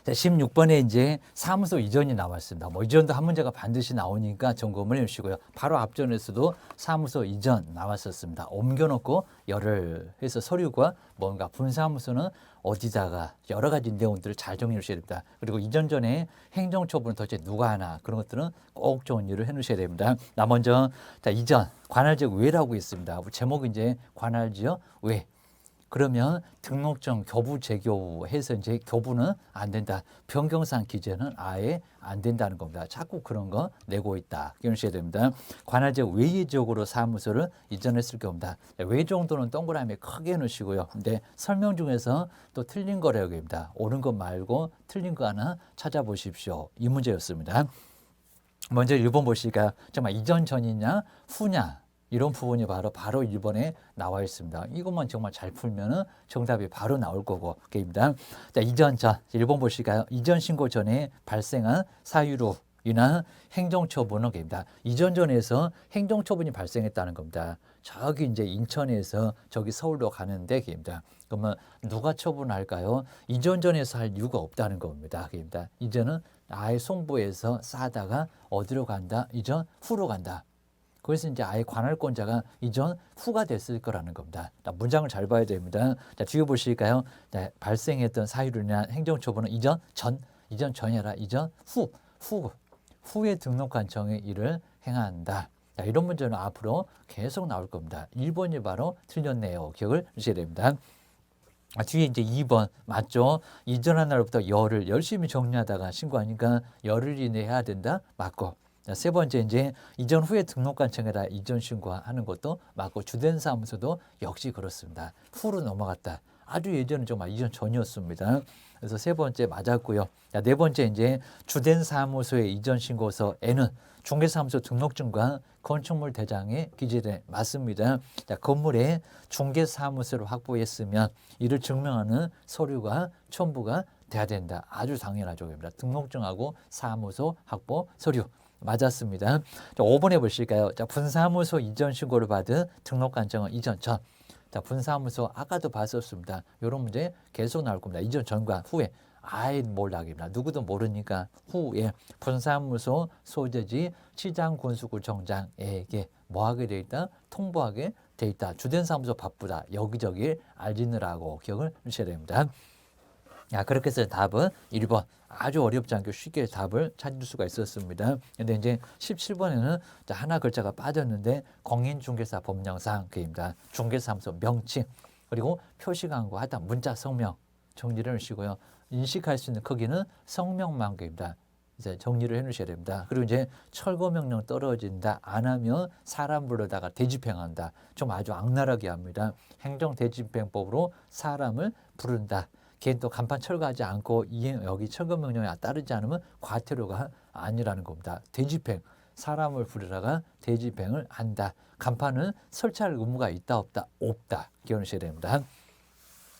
자, 16번에 이제 사무소 이전이 나왔습니다. 뭐 이전도 한 문제가 반드시 나오니까 점검을 해주시고요. 바로 앞전에서도 사무소 이전 나왔었습니다. 옮겨놓고 열을 해서 서류가 뭔가 분사무소는 어디다가 여러 가지 내용들을 잘 정리해 주셔야 됩니다. 그리고 이전 전에 행정처분은 도대체 누가 하나 그런 것들은 꼭 정리를 해 놓으셔야 됩니다. 나 먼저 자 이전 관할지역 외라고 있습니다. 제목이 이제 관할지역 외. 그러면 등록증 교부 재교부 해서 이제 교부는 안 된다. 변경사항 기재는 아예 안 된다는 겁니다. 자꾸 그런 거 내고 있다. 기억하셔야 됩니다. 관할지역 외의 지역으로 사무소를 이전했을 경우입니다. 외 정도는 동그라미 크게 넣으시고요. 근데 설명 중에서 또 틀린 거라고 합니다. 옳은 것 말고 틀린 거 하나 찾아보십시오. 이 문제였습니다. 먼저 1번 보실까요? 정말 이전 전이냐 후냐 이런 부분이 바로 1번에 나와 있습니다. 이것만 정말 잘 풀면은 정답이 바로 나올 거고, 게임입니다. 자, 이전 전 1번 보실까요? 이전 신고 전에 발생한 사유로 인한 행정처분은 게임입니다. 이전 전에서 행정처분이 발생했다는 겁니다. 저기 이제 인천에서 저기 서울로 가는데 게임입니다. 그러면 누가 처분할까요? 이전 전에서 할 이유가 없다는 겁니다. 게임입니다. 이제는 아예 송부에서 싸다가 어디로 간다? 이전 후로 간다. 그래서 이제 아예 관할권자가 이전 후가 됐을 거라는 겁니다. 자, 문장을 잘 봐야 됩니다. 자, 뒤에 보실까요? 자, 발생했던 사유로 인한 행정처분은 이전 전이 아니라 이전 후에 등록한 정의 일을 행한다. 자, 이런 문제는 앞으로 계속 나올 겁니다. 1번이 바로 틀렸네요. 기억을 주셔야 됩니다. 뒤에 이제 2번 맞죠? 이전한 날부터 열을 열심히 정리하다가 신고하니까 열흘 이내 해야 된다. 맞고. 자, 세 번째 이제 이전 후에 등록관청에다 이전 신고하는 것도 맞고 주된 사무소도 역시 그렇습니다. 후로 넘어갔다. 아주 예전은 정말 이전 전이었습니다. 그래서 세 번째 맞았고요. 자, 네 번째 이제 주된 사무소의 이전 신고서에는 중개사무소 등록증과 건축물 대장에 기재돼 맞습니다. 자, 건물에 중개사무소를 확보했으면 이를 증명하는 서류가 첨부가 돼야 된다. 아주 당연하죠. 등록증하고 사무소 확보 서류. 맞았습니다. 자, 5번에 보실까요? 자, 분사무소 이전 신고를 받은 등록관청은 이전 전. 자, 분사무소 아까도 봤었습니다. 이런 문제 계속 나올 겁니다. 이전 전과 후에 아예 몰락입니다. 누구도 모르니까 후에 분사무소 소재지 시장군수구청장에게 뭐하게 돼 있다? 통보하게 돼 있다. 주된 사무소 바쁘다. 여기저기 알리느라고 기억을 하셔야 됩니다. 야, 그렇게 해서 답은 1번. 아주 어렵지 않게 쉽게 답을 찾을 수가 있었습니다. 근데 이제 17번에는 하나 글자가 빠졌는데 공인중개사 법령상 그입니다. 중개사무소 명칭 그리고 표시광고 하여튼 문자 성명 정리를 해주시고요. 인식할 수 있는 크기는 성명만 그입니다. 이제 정리를 해 놓으셔야 됩니다. 그리고 이제 철거 명령 떨어진다 안 하면 사람 불러다가 대집행한다. 좀 아주 악랄하게 합니다. 행정 대집행법으로 사람을 부른다. 걔는 또 간판 철거하지 않고 여기 철거 명령에 따르지 않으면 과태료가 아니라는 겁니다. 대집행, 사람을 부르다가 대집행을 한다. 간판은 설치할 의무가 있다 없다? 없다. 기억하셔야 됩니다.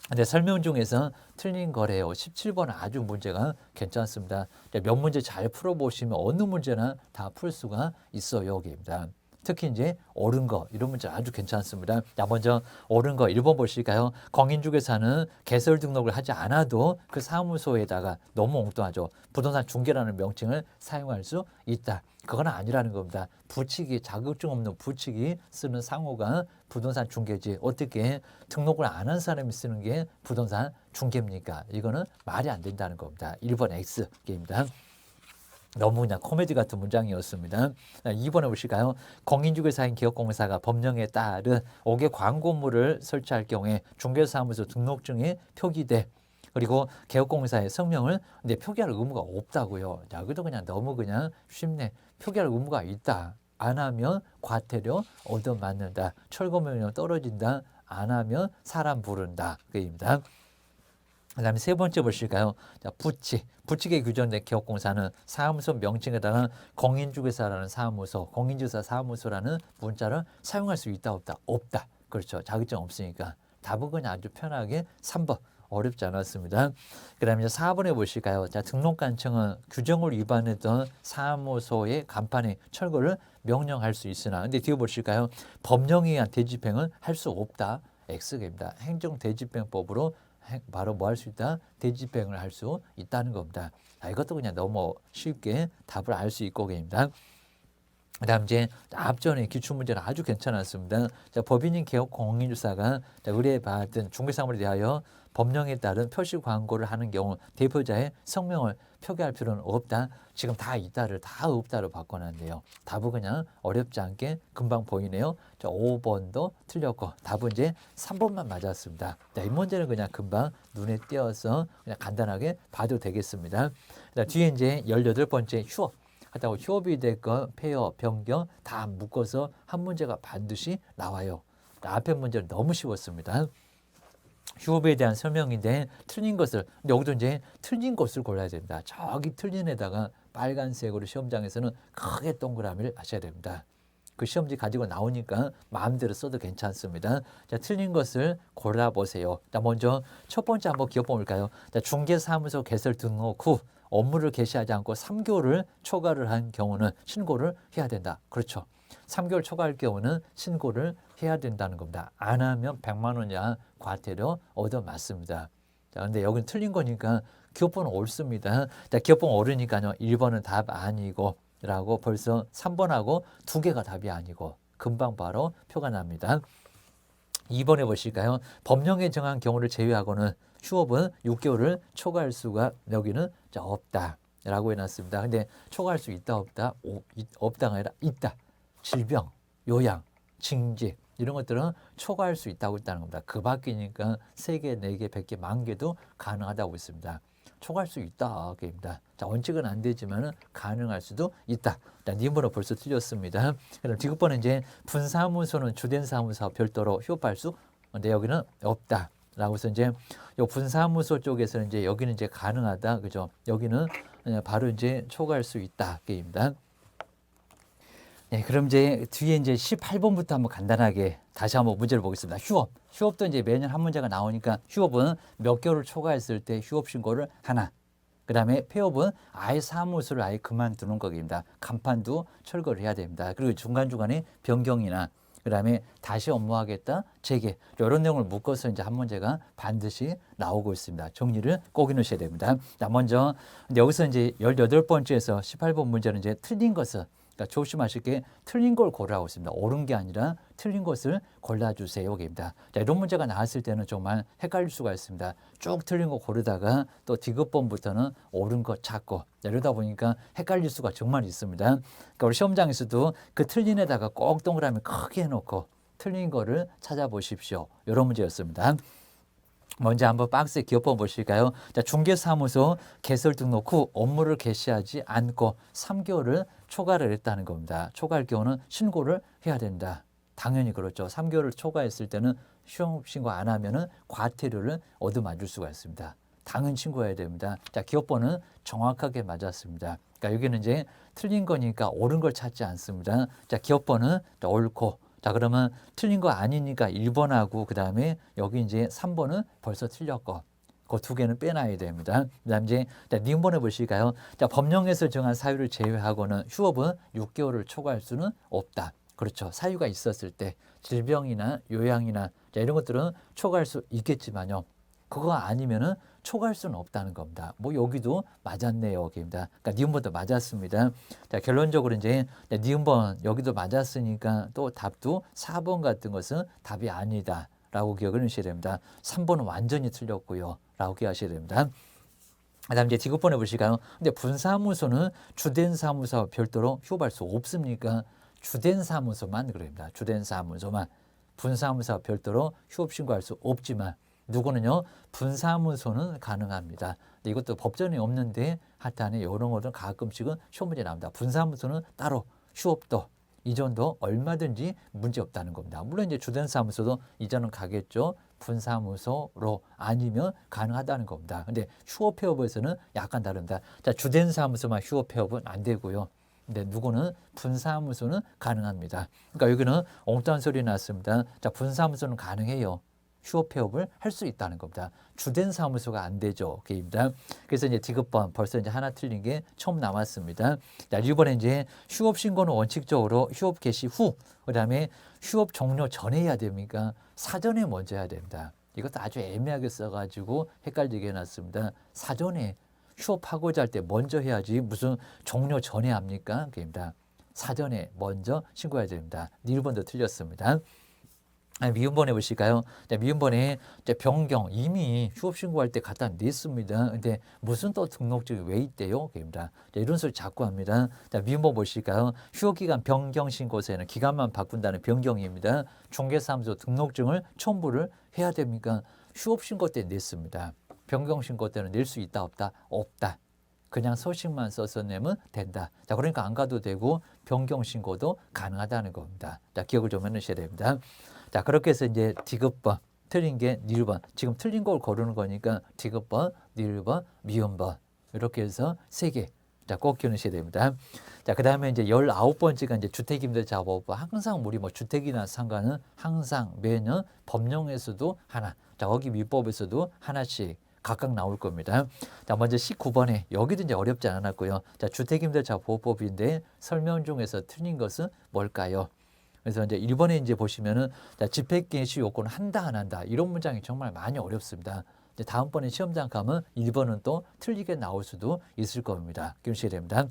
근데 설명 중에서 틀린 거래요. 17번은 아주 문제가 괜찮습니다. 몇 문제 잘 풀어보시면 어느 문제나 다 풀 수가 있어요. 여기입니다. 특히 이제 옳은 거 이런 문제 아주 괜찮습니다. 자, 먼저 옳은 거 1번 보실까요? 공인중개사는 개설 등록을 하지 않아도 그 사무소에다가 너무 엉뚱하죠. 부동산 중개라는 명칭을 사용할 수 있다. 그건 아니라는 겁니다. 부칙이 자격증 없는 부칙이 쓰는 상호가 부동산 중개지 어떻게 등록을 안 한 사람이 쓰는 게 부동산 중개입니까? 이거는 말이 안 된다는 겁니다. 1번 X입니다. 너무 그냥 코미디 같은 문장이었습니다. 2번에 보실까요? 공인중개사인 기업공사가 법령에 따른 5개 광고물을 설치할 경우에 중개사무소 등록증에 표기돼. 그리고 개업공사의 성명을 근데 표기할 의무가 없다고요. 자, 그래도 그냥 너무 그냥 쉽네. 표기할 의무가 있다. 안 하면 과태료 얻어맞는다. 철거명령 떨어진다. 안 하면 사람 부른다. 그입니다. 그 다음에 세 번째 보실까요? 자, 부칙에 규정된 기업공사는 사무소 명칭에다가 공인중개사라는 사무소, 공인중개사 사무소라는 문자를 사용할 수 있다 없다? 없다. 그렇죠. 자격증 없으니까. 답은 그냥 아주 편하게 3번. 어렵지 않았습니다. 그 다음에 4번에 보실까요? 자, 등록관청은 규정을 위반했던 사무소의 간판의 철거를 명령할 수 있으나 근데 뒤에 보실까요? 법령에 의한 대집행은 할 수 없다. X입니다. 행정대집행법으로 바로 뭐 할 수 있다? 대집행을 할 수 있다는 겁니다. 이것도 그냥 너무 쉽게 답을 알 수 있고 계십니다. 그다음 이제 앞전에 기출문제는 아주 괜찮았습니다. 자, 법인인 개업 공인주사가 의뢰받은 중개사물에 대하여 법령에 따른 표시 광고를 하는 경우 대표자의 성명을 표기할 필요는 없다. 지금 다 있다를 다 없다로 바꿔놨네요. 답은 그냥 어렵지 않게 금방 보이네요. 자, 5번도 틀렸고 답은 이제 3번만 맞았습니다. 자, 이 문제는 그냥 금방 눈에 띄어서 그냥 간단하게 봐도 되겠습니다. 자, 뒤에 이제 18번째 휴업. 하다고 휴업이 됐건 폐업, 변경 다 묶어서 한 문제가 반드시 나와요. 앞에 문제는 너무 쉬웠습니다. 휴업에 대한 설명인데 틀린 것을 여기도 이제 틀린 것을 골라야 됩니다. 저기 틀린 애다가 빨간색으로 시험장에서는 크게 동그라미를 하셔야 됩니다. 그 시험지 가지고 나오니까 마음대로 써도 괜찮습니다. 자, 틀린 것을 골라보세요. 자, 먼저 첫 번째 한번 기억 볼까요? 자, 중개사무소 개설 등록 후 업무를 개시하지 않고 3개월을 초과를 한 경우는 신고를 해야 된다. 그렇죠. 3개월 초과할 경우는 신고를 해야 된다는 겁니다. 안 하면 100만 원 이하 과태료 얻어맞습니다. 자, 근데 여기는 틀린 거니까 기업번호 옳습니다. 자, 기업번호 옳으니까요. 1번은 답 아니고 라고 벌써 3번하고 두 개가 답이 아니고 금방 바로 표가 납니다. 2번에 보실까요? 법령에 정한 경우를 제외하고는 휴업은 6개월을 초과할 수가 여기는 없다 라고 해놨습니다. 근데 초과할 수 있다 없다? 없다가 아니라 있다. 질병, 요양, 징직 이런 것들은 초과할 수 있다고 있다는 겁니다. 그 밖이니까 3개, 4개, 100개, 10,000개도 가능하다고 있습니다. 초과할 수 있다. 입니다. 자, 원칙은 안 되지만 가능할 수도 있다. 니은번호 벌써 틀렸습니다. 그럼 디귿번은 이제 분사무소는 주된 사무소와 별도로 휴업할 수, 근데 여기는 없다. 라고 해서 이제 요 분사무소 쪽에서는 이제 여기는 이제 가능하다. 그죠? 여기는 바로 이제 초과할 수 있다. 입니다. 네, 그럼 이제 뒤에 이제 18번부터 한번 간단하게 다시 한번 문제를 보겠습니다. 휴업. 휴업도 이제 매년 한 문제가 나오니까 휴업은 몇 개월을 초과했을 때 휴업 신고를 하나. 그 다음에 폐업은 아예 사무소를 아예 그만두는 거입니다. 간판도 철거를 해야 됩니다. 그리고 중간중간에 변경이나 그 다음에 다시 업무하겠다, 재개 이런 내용을 묶어서 이제 한 문제가 반드시 나오고 있습니다. 정리를 꼭 해놓으셔야 됩니다. 자, 먼저 여기서 이제 18번째에서 18번 문제는 이제 틀린 것을 그러니까 조심하실 게 틀린 걸 고르라고 있습니다. 옳은 게 아니라 틀린 것을 골라주세요. 입니다. 자, 이런 문제가 나왔을 때는 정말 헷갈릴 수가 있습니다. 쭉 틀린 거 고르다가 또 디귿번부터는 옳은 거 찾고 이러다 보니까 헷갈릴 수가 정말 있습니다. 그러니까 우리 시험장에서도 그 틀린 에다가 꼭 동그라미 크게 해놓고 틀린 거를 찾아보십시오. 이런 문제였습니다. 먼저 한번 박스에 기업번 보실까요? 자, 중개사무소 개설 등록 후 업무를 개시하지 않고 3개월을 초과를 했다는 겁니다. 초과할 경우는 신고를 해야 된다. 당연히 그렇죠. 3개월을 초과했을 때는 휴업 신고 안 하면은 과태료를 얻어맞을 수가 있습니다. 당연히 신고해야 됩니다. 자, 기업번은 정확하게 맞았습니다. 그러니까 여기는 이제 틀린 거니까 옳은 걸 찾지 않습니다. 자, 기업번은 옳고 자, 그러면 틀린 거 아니니까 1번하고 그 다음에 여기 이제 3번은 벌써 틀렸고 그 두 개는 빼놔야 됩니다. 그 다음 이제 니은번에 보실까요? 자, 법령에서 정한 사유를 제외하고는 휴업은 6개월을 초과할 수는 없다. 그렇죠. 사유가 있었을 때 질병이나 요양이나 자, 이런 것들은 초과할 수 있겠지만요. 그거 아니면은 초과할 수는 없다는 겁니다. 뭐 여기도 맞았네요. 여기입니다. 그러니까 니은번도 맞았습니다. 자, 결론적으로 이제 니은번 여기도 맞았으니까 또 답도 4번 같은 것은 답이 아니다. 라고 기억을 하셔야 됩니다. 3번은 완전히 틀렸고요. 라고 기억하셔야 됩니다. 그 다음 이제 디귿번에 보실까요? 근데 분사무소는 주된 사무소와 별도로 휴업할 수 없습니까? 주된 사무소만 그럽니다. 주된 사무소만. 분사무소와 별도로 휴업 신고할 수 없지만 누구는요? 분사무소는 가능합니다. 근데 이것도 법전이 없는데 하여튼에 이런 것들은 가끔씩은 시험 문제 나옵니다. 분사무소는 따로 휴업도 이전도 얼마든지 문제 없다는 겁니다. 물론 이제 주된 사무소도 이전은 가겠죠. 분사무소로 아니면 가능하다는 겁니다. 근데 휴업 폐업에서는 약간 다릅니다. 자, 주된 사무소만 휴업 폐업은 안 되고요. 근데 누구는 분사무소는 가능합니다. 그러니까 여기는 엉뚱한 소리 났습니다. 자, 분사무소는 가능해요. 휴업 폐업을 할 수 있다는 겁니다. 주된 사무소가 안 되죠. 그입니다. 그래서 이제 디귿번 벌써 이제 하나 틀린 게 처음 남았습니다. 자, 이번에 이제 휴업 신고는 원칙적으로 휴업 개시 후, 그다음에 휴업 종료 전에 해야 됩니까? 사전에 먼저 해야 됩니다. 이것도 아주 애매하게 써가지고 헷갈리게 해놨습니다. 사전에 휴업하고자 할 때 먼저 해야지 무슨 종료 전에 합니까? 그입니다. 사전에 먼저 신고해야 됩니다. 1번도 틀렸습니다. 미음번에 보실까요? 미음번에 변경 이미 휴업 신고할 때 갖다 냈습니다. 근데 무슨 또 등록증이 왜 있대요? 그입니다. 이런 소리 자꾸 합니다. 미음번 보실까요? 휴업기간 변경 신고서에는 기간만 바꾼다는 변경입니다. 중개사무소 등록증을 첨부를 해야 됩니까? 휴업 신고 때 냈습니다. 변경 신고 때는 낼 수 있다 없다? 없다. 그냥 서식만 써서 내면 된다. 자, 그러니까 안 가도 되고 변경 신고도 가능하다는 겁니다. 자, 기억을 좀 해놓으셔야 됩니다. 자, 그렇게 해서 이제 디귿번 틀린 게 니을번. 지금 틀린 걸 고르는 거니까 디귿번, 니을번, 미음번 이렇게 해서 3개. 자, 꼭 기억하셔야 됩니다. 자, 그 다음에 이제 19번째가 이제 주택임대차보호법. 항상 우리 뭐 주택이나 상가는 항상 매년 법령에서도 하나, 자, 거기 민법에서도 하나씩 각각 나올 겁니다. 자, 먼저 19번에 여기도 이제 어렵지 않았고요. 자, 주택임대차보호법인데 설명 중에서 틀린 것은 뭘까요? 그래서 이제 1번에 이제 보시면은 집행개시 요건을 한다 안 한다 이런 문장이 정말 많이 어렵습니다. 이제 다음번에 시험장 가면 1번은 또 틀리게 나올 수도 있을 겁니다. 기억하셔야 됩니다.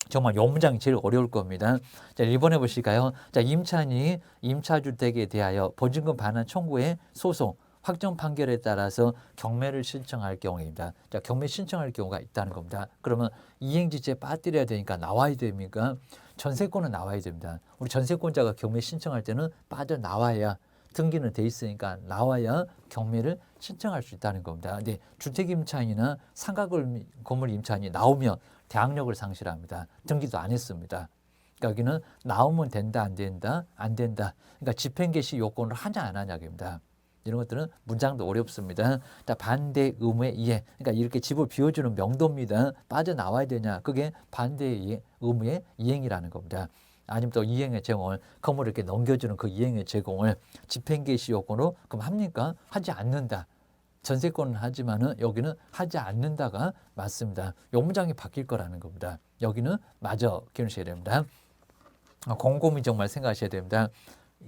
정말 요 문장이 제일 어려울 겁니다. 자, 1번에 보실까요? 자, 임차인이 임차주택에 대하여 보증금 반환 청구의 소송 확정 판결에 따라서 경매를 신청할 경우입니다. 자, 경매 신청할 경우가 있다는 겁니다. 그러면 이행지체 빠뜨려야 되니까 나와야 됩니까? 전세권은 나와야 됩니다. 우리 전세권자가 경매 신청할 때는 빠져나와야 등기는 돼 있으니까 나와야 경매를 신청할 수 있다는 겁니다. 근데 주택임차인이나 상가건물 임차인이 나오면 대항력을 상실합니다. 등기도 안 했습니다. 그러니까 여기는 나오면 된다, 안 된다, 안 된다. 그러니까 집행개시 요건을 하냐 안 하냐입니다. 이런 것들은 문장도 어렵습니다. 자, 반대 의무의 이해. 그러니까 이렇게 집을 비워주는 명도입니다. 빠져나와야 되냐. 그게 반대 의무의 이행이라는 겁니다. 아니면 또 이행의 제공을 건물을 이렇게 넘겨주는 그 이행의 제공을 집행개시 요건으로 그럼 합니까? 하지 않는다. 전세권은 하지만은 여기는 하지 않는다가 맞습니다. 요 문장이 바뀔 거라는 겁니다. 여기는 맞아 기억하셔야 됩니다. 곰곰이 정말 생각하셔야 됩니다.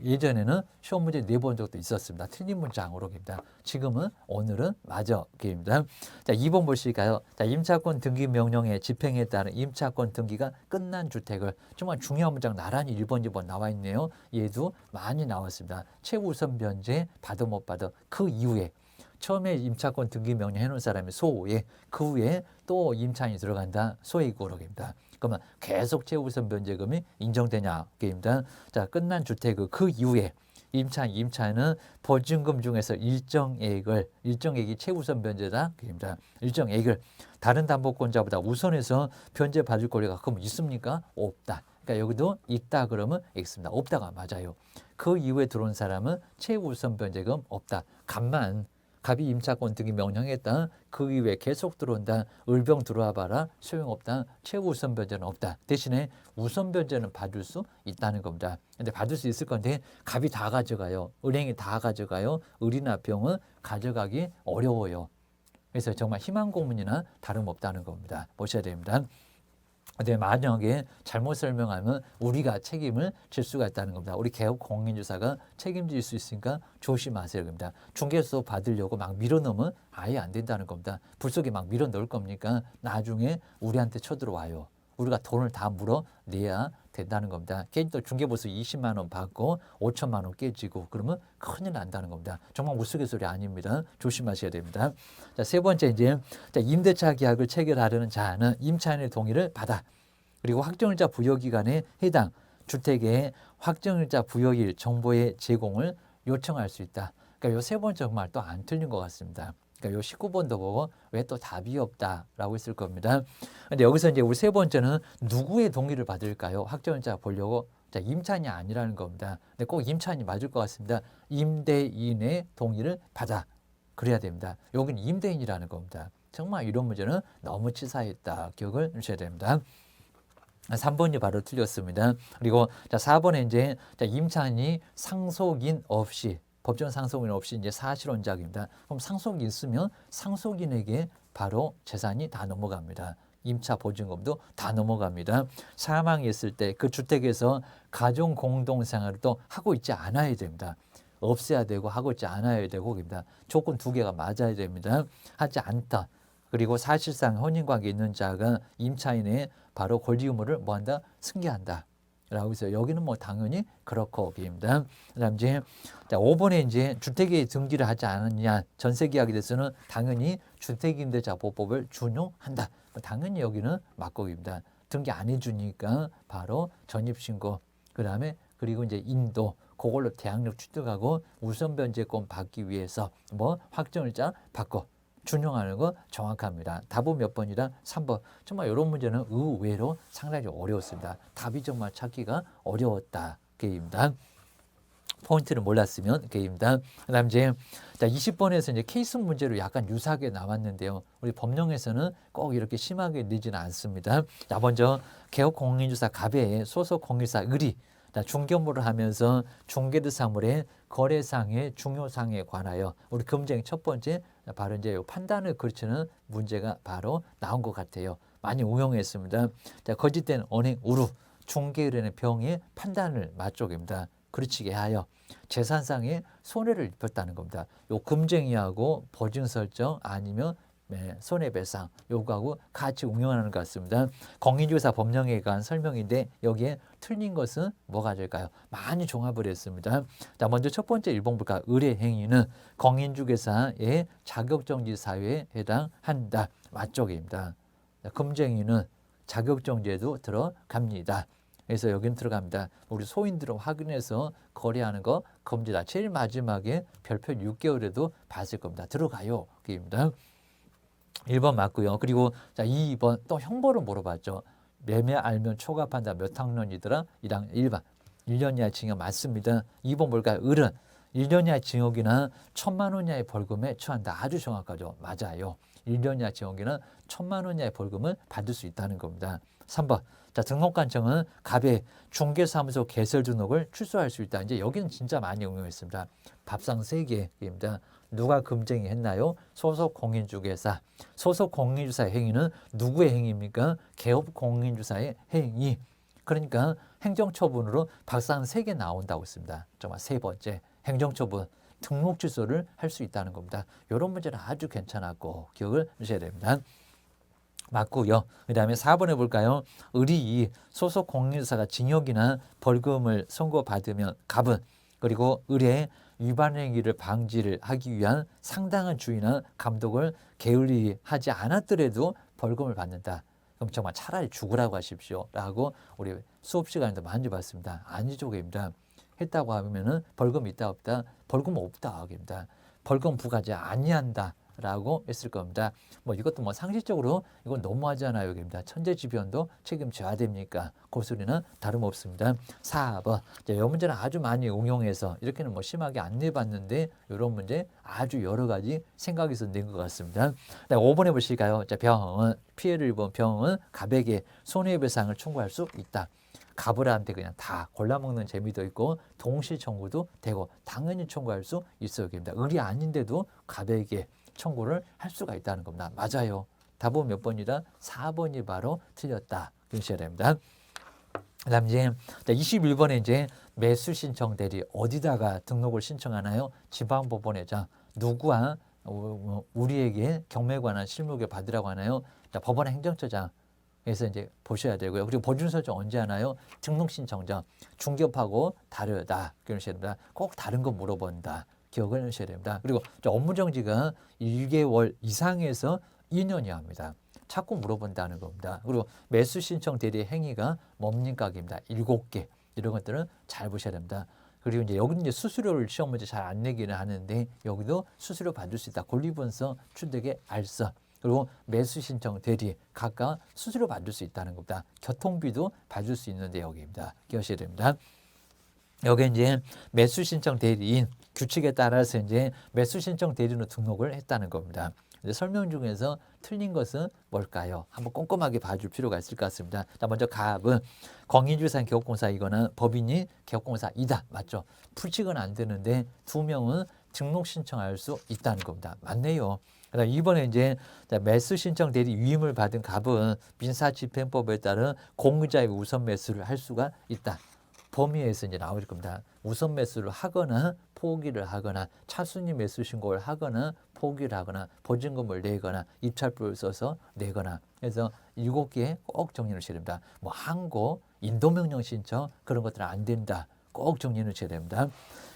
예전에는 시험 문제 4번 정도 있었습니다. 틀린 문장으로 입니다. 지금은 오늘은 맞아 기입니다. 자, 2번 보실까요? 자, 임차권 등기 명령의 집행에 따른 임차권 등기가 끝난 주택을 정말 중요한 문장 나란히 1번, 2번 나와 있네요. 얘도 많이 나왔습니다. 최우선 변제 받아 못 받아 그 이후에 처음에 임차권 등기 명령 해놓은 사람이 소에 그 후에 또 임차인이 들어간다 소액으로입니다. 그러면 계속 최우선 변제금이 인정되냐 게임다. 자, 끝난 주택 그 이후에 임차인은 보증금 중에서 일정액이 최우선 변제다 게임다. 일정액을 다른 담보권자보다 우선해서 변제 받을 권리가 그럼 있습니까? 없다. 그러니까 여기도 있다 그러면 X입니다. 없다가 맞아요. 그 이후에 들어온 사람은 최우선 변제금 없다. 갑이 임차권 등기 명령했다. 그 이후에 계속 들어온다. 을병 들어와 봐라. 소용없다. 최우선 변제는 없다. 대신에 우선 변제는 받을 수 있다는 겁니다. 근데 받을 수 있을 건데 갑이 다 가져가요. 은행이 다 가져가요. 을이나 병은 가져가기 어려워요. 그래서 정말 희망 고문이나 다름없다는 겁니다. 보셔야 됩니다. 근데 만약에 잘못 설명하면 우리가 책임을 질 수가 있다는 겁니다. 우리 개업 공인주사가 책임질 수 있으니까 조심하세요. 겁니다. 중개소 받으려고 막 밀어넣으면 아예 안 된다는 겁니다. 불 속에 막 밀어넣을 겁니까? 나중에 우리한테 쳐들어와요. 우리가 돈을 다 물어내야 된다는 겁니다. 괜히 또 중개보수 20만 원 받고 5천만 원 깨지고 그러면 큰일 난다는 겁니다. 정말 우스갯소리 아닙니다. 조심하셔야 됩니다. 자, 세 번째 이제 임대차 계약을 체결하려는 자는 임차인의 동의를 받아 그리고 확정일자 부여기간에 해당 주택의 확정일자 부여일 정보의 제공을 요청할 수 있다. 그러니까 요 세 번째 정말 또 안 틀린 것 같습니다. 그러니까 요 19번도 보고 왜 또 답이 없다라고 했을 겁니다. 근데 여기서 이제 우리 세 번째는 누구의 동의를 받을까요? 확정일자 보려고 자, 임차인이 아니라는 겁니다. 근데 꼭 임차인이 맞을 것 같습니다. 임대인의 동의를 받아. 그래야 됩니다. 여기는 임대인이라는 겁니다. 정말 이런 문제는 너무 치사했다. 기억을 주셔야 됩니다. 3번이 바로 틀렸습니다. 그리고 자, 4번에 이제 임차인이 상속인 없이 법정 상속인 없이 이제 사실혼자입니다. 그럼 상속이 있으면 상속인에게 바로 재산이 다 넘어갑니다. 임차 보증금도 다 넘어갑니다. 사망했을 때 그 주택에서 가정 공동 생활을 또 하고 있지 않아야 됩니다. 없애야 되고 하고 있지 않아야 되고 입니다. 조건 두 개가 맞아야 됩니다. 하지 않다. 그리고 사실상 혼인관계 있는 자가 임차인의 바로 권리 의무를 뭐한다? 승계한다. 라고 해서 여기는 뭐 당연히 그렇고 입니다. 그다음 이제 5번에 이제 주택에 등기를 하지 않았냐 전세 계약에 대해서는 당연히 주택임대차보호법을 준용한다. 당연히 여기는 맞고입니다. 등기 안 해주니까 바로 전입신고 그다음에 그리고 이제 인도 그걸로 대항력 취득하고 우선 변제권 받기 위해서 뭐 확정일자 받고 준용하는 거 정확합니다. 답은 몇 번이다? 3번. 정말 이런 문제는 의외로 상당히 어려웠습니다. 답이 정말 찾기가 어려웠다. 게임입니다. 포인트를 몰랐으면 게임입니다. 그다음 이제 20번에서 이제 케이스 문제로 약간 유사하게 나왔는데요. 우리 법령에서는 꼭 이렇게 심하게 내지는 않습니다. 자, 먼저 개업공인주사 갑의 소속 공인사 을이 중개업무를 하면서 중개대 사물의 거래상의 중요상에 관하여 우리 금쟁 첫 번째 바로 이제 판단을 거치는 문제가 바로 나온 것 같아요. 많이 응용했습니다. 자, 거짓된 언행 우루 중개의뢰는 병의 판단을 맞쪽입니다. 그르치게 하여 재산상의 손해를 입혔다는 겁니다. 요 금쟁이하고 보증 설정 아니면 손해배상 요구하고 같이 응용하는 것 같습니다. 공인주사 법령에 관한 설명인데 여기에 틀린 것은 뭐가 될까요? 많이 종합을 했습니다. 자, 먼저 첫 번째 1번 볼까? 의뢰 행위는 공인중개사의 자격정지 사유에 해당한다. 맞쪽입니다. 금쟁이는 자격정지에도 들어갑니다. 그래서 여기는 들어갑니다. 우리 소인들은 확인해서 거래하는 거 금지다. 제일 마지막에 별표 6개월에도 봤을 겁니다. 들어가요. 그입니다. 1번 맞고요. 그리고 자 2번 또 형벌을 물어봤죠. 매매 알면 초과한다. 몇 학년이더라? 1번. 1년 이하 징역 맞습니다. 2번 뭘까요? 을은 1년 이하 징역이나 1,000만 원 이하의 벌금에 처한다. 아주 정확하죠. 맞아요. 1년 이하 징역이나 1,000만 원 이하의 벌금을 받을 수 있다는 겁니다. 3번. 자, 등록관청은 갑의 중개사무소 개설 등록을 취소할 수 있다. 이제 여기는 진짜 많이 응용했습니다. 밥상 3개입니다. 누가 금쟁이 했나요? 소속 공인중개사. 소속 공인주사의 행위는 누구의 행위입니까? 개업 공인주사의 행위. 그러니까 행정처분으로 밥상 3개 나온다고 했습니다. 정말 세 번째 행정처분. 등록 취소를 할 수 있다는 겁니다. 이런 문제는 아주 괜찮았고 기억을 하셔야 됩니다. 맞고요. 그 다음에 4번에 볼까요? 을이 소속 공인주사가 징역이나 벌금을 선고받으면 갑은 그리고 을의 위반 행위를 방지를 하기 위한 상당한 주의나 감독을 게을리하지 않았더라도 벌금을 받는다. 그럼 정말 차라리 죽으라고 하십시오. 라고 우리 수업 시간에도 많이 봤습니다. 아니죠. 입니다. 했다고 하면은 벌금 있다 없다? 벌금 없다. 입니다. 벌금 부과하지 아니한다. 라고 했을 겁니다. 뭐 이것도 뭐 상식적으로 이건 너무하잖아요. 여기입니다. 천재지변도 책임져야 됩니까? 그 소리는 다름없습니다. 4번. 이 문제는 아주 많이 응용해서 이렇게는 뭐 심하게 안 내봤는데 이런 문제 아주 여러 가지 생각해서 낸 것 같습니다. 5번에 보실까요? 자, 병은 피해를 입은 병은 갑에게 손해배상을 청구할 수 있다. 갑을한테 그냥 다 골라먹는 재미도 있고 동시 청구도 되고 당연히 청구할 수 있어요. 여기입니다. 을이 아닌데도 갑에게 청구를 할 수가 있다는 겁니다. 맞아요. 답은 몇 번이다? 4번이 바로 틀렸다. 기억하셔야 됩니다. 그 다음 이제 21번에 이제 매수 신청 대리 어디다가 등록을 신청하나요? 지방법원에자 누구와 우리에게 경매에 관한 실무를 받으라고 하나요? 자, 법원 행정처장. 그래서 이제 보셔야 되고요. 그리고 보증 설정 언제 하나요? 등록 신청자. 중개업하고 다르다. 기억하셔야 됩니다. 꼭 다른 거 물어본다. 기억을 하셔야 됩니다. 그리고 업무 정지가 1개월 이상에서 2년이 합니다. 자꾸 물어본다는 겁니다. 그리고 매수 신청 대리 행위가 뭡니까?입니다. 7개. 이런 것들은 잘 보셔야 됩니다. 그리고 이제 여기는 이제 수수료를 시험 문제 잘 안 내기는 하는데 여기도 수수료 받을 수 있다. 권리분서, 취득의 알선. 그리고 매수 신청 대리 각각 수수료 받을 수 있다는 겁니다. 교통비도 받을 수 있는데 여기입니다. 기억하셔야 됩니다. 여기 이제 매수 신청 대리인 규칙에 따라서 이제 매수 신청 대리인으로 등록을 했다는 겁니다. 설명 중에서 틀린 것은 뭘까요? 한번 꼼꼼하게 봐줄 필요가 있을 것 같습니다. 자, 먼저 갑은 공인주산 개업공사이거나 법인이 개업공사이다. 맞죠? 풀칙은 안 되는데 2명은 등록 신청할 수 있다는 겁니다. 맞네요. 그다음 이번에 이제 매수 신청 대리 위임을 받은 갑은 민사집행법에 따른 공유자의 우선 매수를 할 수가 있다. 범위에서 이제 나올 겁니다. 우선 매수를 하거나 포기를 하거나 차순위 매수 신고를 하거나 포기를 하거나 보증금을 내거나 입찰부를 써서 내거나 그래서 7개 꼭 정리를 하셔야 됩니다. 뭐 항고, 인도명령 신청 그런 것들은 안 된다. 꼭 정리를 하셔야 됩니다.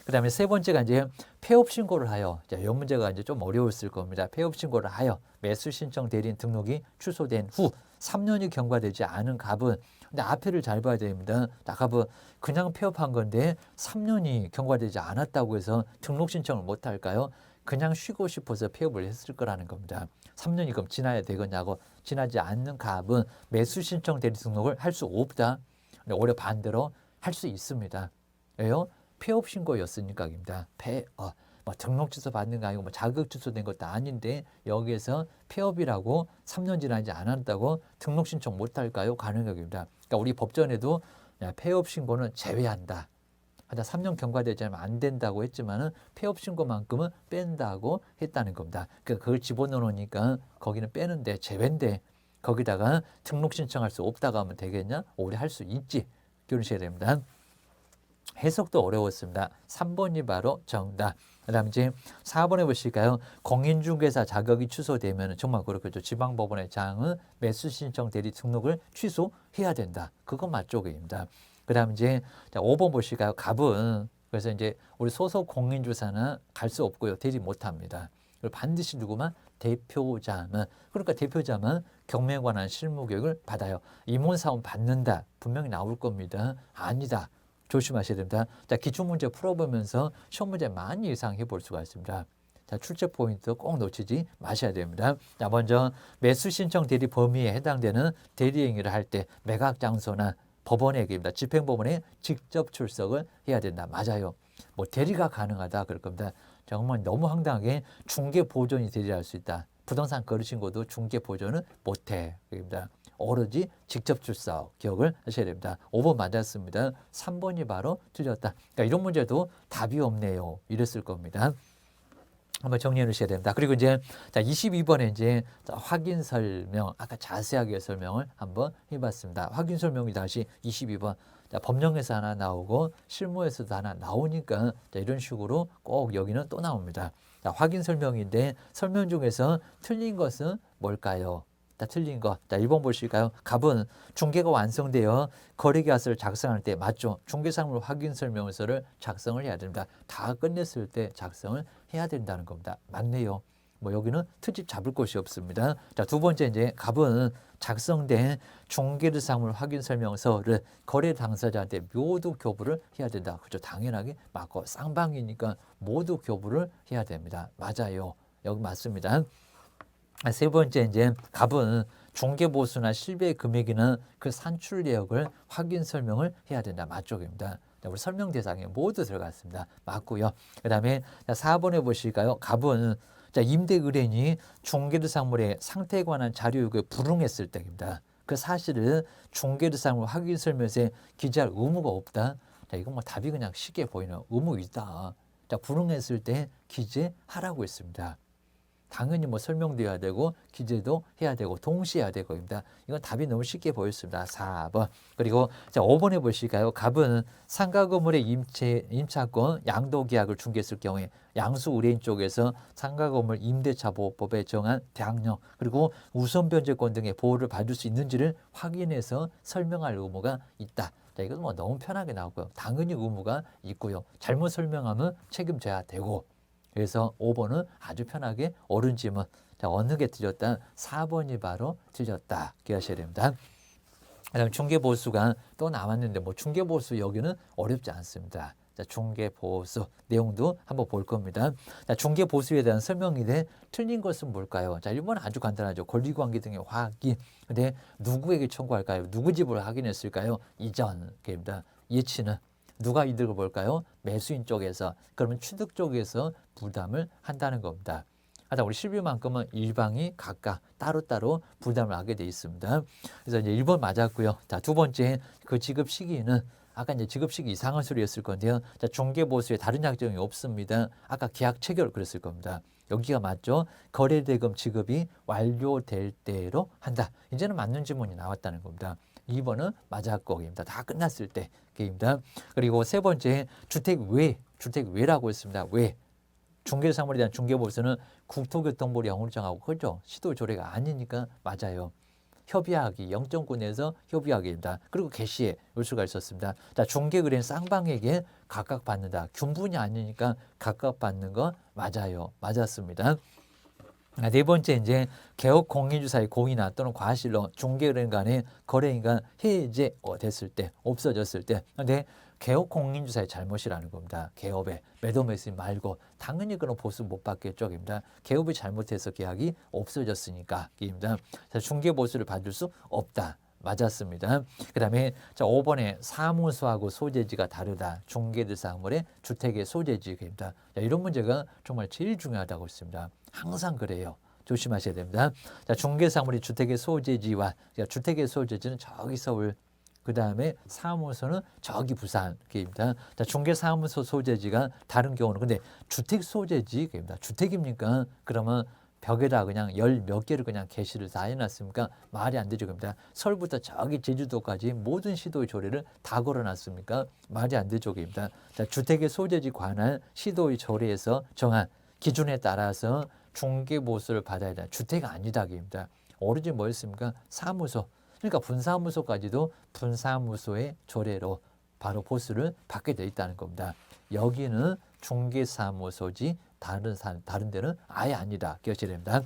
그 다음에 세 번째가 이제 폐업 신고를 하여, 자, 이 문제가 이제 좀 어려웠을 겁니다. 폐업 신고를 하여 매수 신청 대리인 등록이 취소된 후 3년이 경과되지 않은 갑은, 근데 앞에를 잘 봐야 됩니다. 갑은 그냥 폐업한 건데 3년이 경과되지 않았다고 해서 등록 신청을 못 할까요? 그냥 쉬고 싶어서 폐업을 했을 거라는 겁니다. 3년이 그럼 지나야 되겠냐고. 지나지 않는 갑은 매수 신청 대리 등록을 할 수 없다. 근데 오히려 반대로 할 수 있습니다. 왜요? 폐업 신고였으니까입니다. 뭐 등록 취소 받는 거 아니고 뭐 자격 취소된 것도 아닌데 여기에서 폐업이라고 3년 지나지 않았다고 등록 신청 못 할까요? 가능합니다. 그러니까 우리 법전에도 폐업 신고는 제외한다. 하다 3년 경과되지 않으면 안 된다고 했지만은 폐업 신고만큼은 뺀다고 했다는 겁니다. 그걸 집어넣어 놓으니까 거기는 빼는데 제외인데 거기다가 등록 신청할 수 없다고 하면 되겠냐? 오히려 할 수 있지. 기억하셔야 됩니다. 해석도 어려웠습니다. 3번이 바로 정답. 그 다음 이제 4번에 보실까요? 공인중개사 자격이 취소되면 정말 그렇겠죠. 지방법원의 장은 매수 신청 대리 등록을 취소해야 된다. 그건 맞쪽입니다. 그 다음 이제 5번 보실까요? 갑은 그래서 이제 우리 소속 공인주사는 갈 수 없고요. 대리 못합니다. 그리고 반드시 누구만? 대표자만. 그러니까 대표자만 경매에 관한 실무교육을 받아요. 임원사원 받는다. 분명히 나올 겁니다. 아니다. 조심하셔야 됩니다. 자, 기출문제 풀어보면서 시험 문제 많이 예상해 볼 수가 있습니다. 자, 출제 포인트 꼭 놓치지 마셔야 됩니다. 자, 먼저 매수 신청 대리 범위에 해당되는 대리 행위를 할 때 매각 장소나 법원의 얘기입니다. 집행법원에 직접 출석을 해야 된다. 맞아요. 뭐 대리가 가능하다 그럴 겁니다. 정말 너무 황당하게 중개 보존이 대리할 수 있다. 부동산 거래 신고도 중개 보존은 못해. 그럽니다. 오로지 직접 출석 기억을 하셔야 됩니다. 5번 맞았습니다. 3번이 바로 틀렸다. 그러니까 이런 문제도 답이 없네요. 이랬을 겁니다. 한번 정리해 주셔야 됩니다. 그리고 이제 자 22번에 이제 확인 설명, 아까 자세하게 설명을 한번 해봤습니다. 확인 설명이 다시 22번. 자, 법령에서 하나 나오고 실무에서도 하나 나오니까 자, 이런 식으로 꼭 여기는 또 나옵니다. 자, 확인 설명인데 설명 중에서 틀린 것은 뭘까요? 다 틀린 거. 자, 1번 보실까요? 갑은 중개가 완성되어 거래계약서를 작성할 때 맞죠? 중개사물 확인 설명서를 작성을 해야 됩니다. 다 끝냈을 때 작성을 해야 된다는 겁니다. 맞네요. 뭐 여기는 트집 잡을 곳이 없습니다. 자, 두 번째 이제 갑은 작성된 중개사물 확인 설명서를 거래 당사자한테 모두 교부를 해야 된다. 그죠? 당연하게 맞고 쌍방이니까 모두 교부를 해야 됩니다. 맞아요. 여기 맞습니다. 세 번째 이제 갑은 중개보수나 실배 금액이나 그 산출 내역을 확인 설명을 해야 된다. 맞쪽입니다. 우리 설명 대상에 모두 들어갔습니다. 맞고요. 그 다음에 4번에 보실까요? 갑은 임대 의뢰인이 중개대상물의 상태에 관한 자료 요구에 불응했을 때입니다. 그 사실을 중개대상물 확인 설명서에 기재할 의무가 없다. 자, 이건 뭐 답이 그냥 쉽게 보이는 의무 있다. 자, 불응했을 때 기재하라고 했습니다. 당연히 뭐 설명돼야 되고 기재도 해야 되고 동시에 해야 되고입니다. 이건 답이 너무 쉽게 보였습니다. 4번. 그리고 자 5번에 보실까요? 갑은 상가 건물의 임차권 양도 계약을 중개했을 경우에 양수 의뢰인 쪽에서 상가 건물 임대차 보호법에 정한 대항력 그리고 우선 변제권 등의 보호를 받을 수 있는지를 확인해서 설명할 의무가 있다. 자, 이건 뭐 너무 편하게 나오고요. 당연히 의무가 있고요. 잘못 설명하면 책임져야 되고. 그래서 5번은 아주 편하게 옳은 질문. 자, 어느 게 틀렸다? 4번이 바로 틀렸다. 기억하셔야 됩니다. 그다음 중개보수가 또 나왔는데 뭐 중개보수 여기는 어렵지 않습니다. 자, 중개보수 내용도 한번 볼 겁니다. 자, 중개보수에 대한 설명인데 틀린 것은 뭘까요? 자, 1번은 아주 간단하죠. 권리관계 등의 확인. 근데 누구에게 청구할까요? 누구 집을 확인했을까요? 이전입니다. 예치는 누가 이득을 볼까요? 매수인 쪽에서. 그러면 취득 쪽에서 부담을 한다는 겁니다. 하다 우리 실비만큼은 일방이 각각 따로따로 부담을 하게 돼 있습니다. 그래서 이제 1번 맞았고요. 자, 두 번째 그 지급 시기는 아까 이제 지급 시기 이상한 소리였을 건데요. 자, 중개보수에 다른 약정이 없습니다. 아까 계약 체결 그랬을 겁니다. 여기가 맞죠? 거래대금 지급이 완료될 때로 한다. 이제는 맞는 지문이 나왔다는 겁니다. 2번은 맞았고 입니다. 다 끝났을 때 입니다. 그리고 세 번째 주택 외라고 했습니다. 외. 중개사물에 대한 중개보수는 국토교통부를 영으로 정하고 그렇죠. 시도 조례가 아니니까 맞아요. 협의하기, 영점권에서 협의하기입니다. 그리고 개시에 올 수가 있었습니다. 자, 중개거래는 쌍방에게 각각 받는다. 균분이 아니니까 각각 받는 거 맞아요. 맞았습니다. 네 번째 이제 개업 공인주사의 공인화 또는 과실로 중개거래인 간의 거래인간 해제 됐을 때 없어졌을 때 근데 개업 공인주사의 잘못이라는 겁니다. 개업에 매도매수 말고 당연히 그런 보수 못 받겠죠. 입니다. 개업이 잘못해서 계약이 없어졌으니까 입니다. 중개 보수를 받을 수 없다. 맞았습니다. 그 다음에 5번에 사무소하고 소재지가 다르다. 중개대상물의 주택의 소재지입니다. 이런 문제가 정말 제일 중요하다고 했습니다. 항상 그래요. 조심하셔야 됩니다. 자, 중개사물이 주택의 소재지와 주택의 소재지는 저기 서울 그 다음에 사무소는 저기 부산입니다. 자, 중개사무소 소재지가 다른 경우는 근데 주택 소재지입니다. 주택입니까? 그러면 벽에다 그냥 열 몇 개를 그냥 게시를 다 해놨습니까? 말이 안 되죠. 겁니다. 서울부터 저기 제주도까지 모든 시도의 조례를 다 걸어놨습니까? 말이 안 되죠. 겁니다. 자, 주택의 소재지 관한 시도의 조례에서 정한 기준에 따라서 중개보수를 받아야 된다. 주택이 아니다. 겁니다. 오로지 뭐였습니까? 사무소. 그러니까 분사무소까지도 분사무소의 조례로 바로 보수를 받게 돼 있다는 겁니다. 여기는 중개사무소지 다른 데는 아예 아니다. 기억하셔야 됩니다.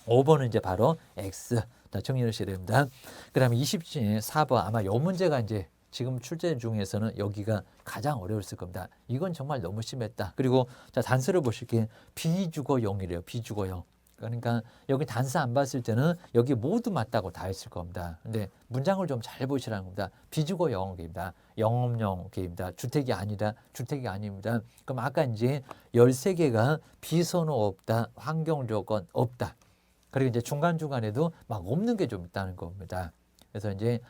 5번은 이제 바로 X. 정리하셔야 됩니다. 그 다음에 24번 아마 이 문제가 이제 지금 출제 중에서는 여기가 가장 어려웠을 겁니다. 이건 정말 너무 심했다. 그리고 자, 단서를 보실게요. 비주거용이래요. 비주거용. 그러니까 여기 단서 안 봤을 때는 여기 모두 맞다고 다 했을 겁니다. 근데 문장을 좀 잘 보시라는 겁니다. 비주거용입니다. 영업용입니다. 주택이 아니다. 주택이 아닙니다. 그럼 아까 이제 13개가 비선호 없다. 환경조건 없다. 그리고 이제 중간중간에도 막 없는 게 좀 있다는 겁니다. 그래서 이제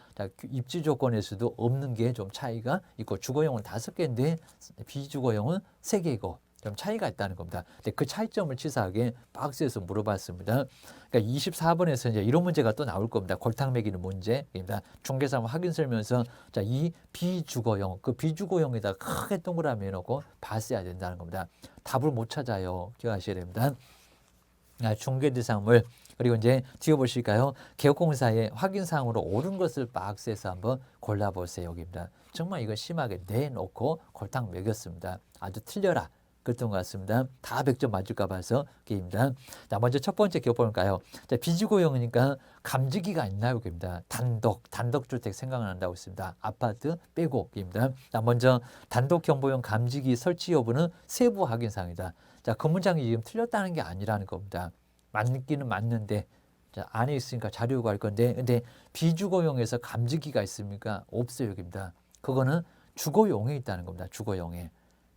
입지 조건에서도 없는 게 좀 차이가 있고 주거용은 5개인데 비주거용은 3개이고 좀 차이가 있다는 겁니다. 근데 그 차이점을 치사하게 박스에서 물어봤습니다. 그러니까 24번에서 이제 이런 문제가 또 나올 겁니다. 골탕 먹이는 문제입니다. 중개사무 확인 설명서 자, 이 비주거용, 그 비주거용에다 크게 동그라미 해놓고 봤어야 된다는 겁니다. 답을 못 찾아요. 기억하셔야 됩니다. 중개대상물 그리고 이제 뒤에 보실까요? 개업공사의 확인사항으로 옳은 것을 박스에서 한번 골라보세요. 여기입니다. 정말 이거 심하게 내놓고 골탕 먹였습니다. 아주 틀려라. 그랬던 것 같습니다. 다 100점 맞을까 봐서 게임입니다. 자, 먼저 첫 번째 기업 볼까요? 자, 비주거용이니까 감지기가 있나요? 게임입니다. 단독주택 생각난다고 했습니다. 아파트 빼고 게임입니다. 자, 먼저 단독경보용 감지기 설치 여부는 세부 확인사항이다. 자, 그 문장이 지금 틀렸다는 게 아니라는 겁니다. 맞기는 맞는데 자, 안에 있으니까 자료 요구할 건데 근데 비주거용에서 감지기가 있습니까? 없어요. 여기입니다. 그거는 주거용에 있다는 겁니다. 주거용에.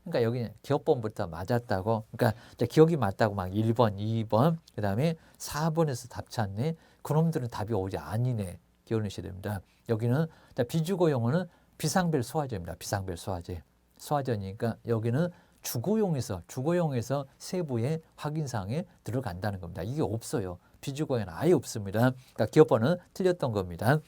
그러니까 여기 기업번부터 맞았다고 그러니까 기억이 맞다고 막 1번, 2번 그 다음에 4번에서 답 찾네. 그놈들은 답이 오지 아니네. 기억하셔야 됩니다. 여기는 비주거용은 비상벨 소화제입니다. 비상벨 소화제. 소화제니까 여기는 주거용에서 세부의 확인사항에 들어간다는 겁니다. 이게 없어요. 비주거용은 아예 없습니다. 그러니까 기업번은 틀렸던 겁니다.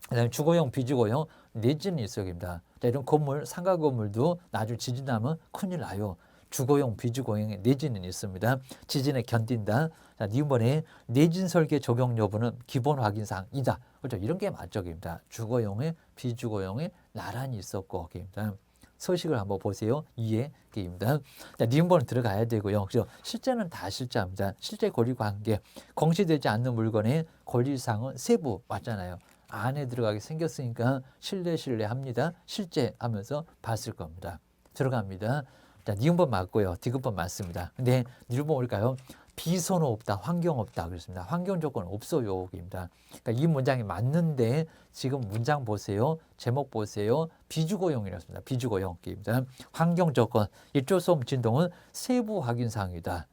그다음에 주거용, 비주거용 내지는 있어야 됩니다. 이런 건물, 상가 건물도 나중에 지진 나면 큰일 나요. 주거용, 비주거용의 내지는 있습니다. 지진에 견딘다. 자, 이번에 내진 설계 적용 여부는 기본 확인사항이다. 그렇죠? 이런 게 맞적입니다. 주거용에 비주거용에 나란히 있었고, 입니다. 서식을 한번 보세요. 이해입니다. 니은번은 들어가야 되고요. 그죠? 실제는 다 실제합니다. 실제 권리 관계, 공시되지 않는 물건의 권리사항은 세부 맞잖아요. 안에 들어가게 생겼으니까 신뢰합니다. 실제 하면서 봤을 겁니다. 들어갑니다. 자, 니은번 맞고요. 디귿번 맞습니다. 근데 니은번 올까요? 비선호 없다, 환경 없다 그랬습니다. 환경 조건 없어요. 입니다. 그러니까 이 문장이 맞는데 지금 문장 보세요. 제목 보세요. 비주거용이었습니다. 비주거용입니다. 환경 조건, 일조소음 진동은 세부 확인 사항이다.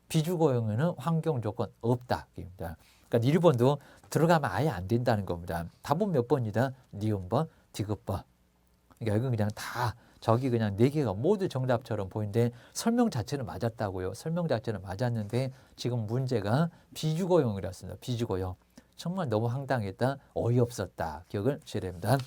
비주거용에는 환경 조건 없다. 입니다. 그러니까 1번도 들어가면 아예 안 된다는 겁니다. 답은 몇 번이다? 니은번, 디귿번. 그러니까 이건 그냥 다 저기 그냥 4개가 모두 정답처럼 보이는데 설명 자체는 맞았다고요. 설명 자체는 맞았는데 지금 문제가 비주거용이었습니다. 비주거용. 정말 너무 황당했다, 어이없었다 기억을 하셔야 됩니다.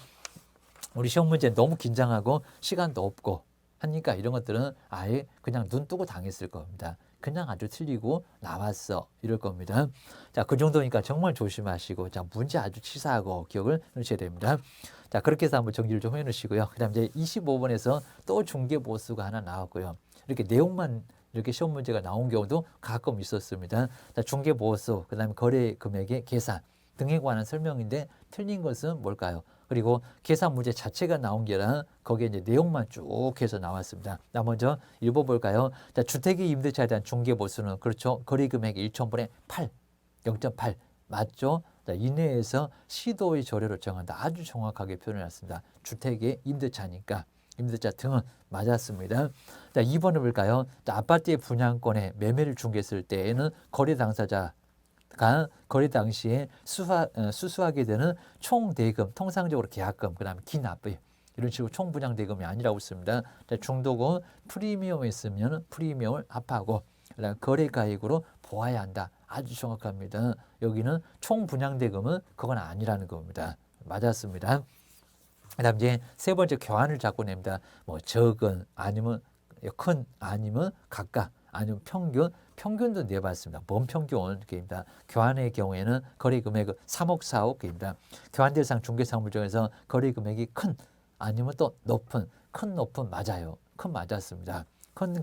우리 시험 문제 너무 긴장하고 시간도 없고 하니까 이런 것들은 아예 그냥 눈 뜨고 당했을 겁니다. 그냥 아주 틀리고 나왔어 이럴 겁니다. 자, 그 정도니까 정말 조심하시고, 자, 문제 아주 치사하고 기억을 하셔야 됩니다. 자, 그렇게 해서 한번 정리를 좀 해놓으시고요. 그 다음 이제 25번에서 또 중개보수가 하나 나왔고요. 이렇게 내용만 이렇게 시험 문제가 나온 경우도 가끔 있었습니다. 자, 중개보수, 그 다음에 거래 금액의 계산 등에 관한 설명인데 틀린 것은 뭘까요? 그리고 계산 문제 자체가 나온 게 아니라 거기에 이제 내용만 쭉 해서 나왔습니다. 자, 먼저 읽어볼까요? 자, 주택의 임대차에 대한 중개보수는 그렇죠. 거래 금액이 1,000분의 8, 0.8 맞죠? 자, 이내에서 시도의 조례로 정한다. 아주 정확하게 표현해놨습니다. 주택의 임대차니까 임대차 등은 맞았습니다. 자, 2번을 볼까요? 자, 아파트의 분양권에 매매를 중개했을 때에는 거래 당사자 거래 당시에 수수하게 되는 총대금, 통상적으로 계약금, 그 다음에 기납비 이런 식으로 총분양대금이 아니라고 있습니다. 중도금 프리미엄이 있으면 프리미엄을 합하고 그다음 거래가액으로 보아야 한다. 아주 정확합니다. 여기는 총분양대금은 그건 아니라는 겁니다. 맞았습니다. 그다음 이제 세 번째 교환을 자꾸 냅니다. 뭐 적은 아니면 큰 아니면 각각 아니면 평균도 내봤습니다. 뭔 평균입니다. 교환의 경우에는 거래 금액은 3억 4억입니다. 교환 대상 중개상물 중에서 거래 금액이 큰 아니면 또 높은 맞아요. 큰 맞았습니다. 큰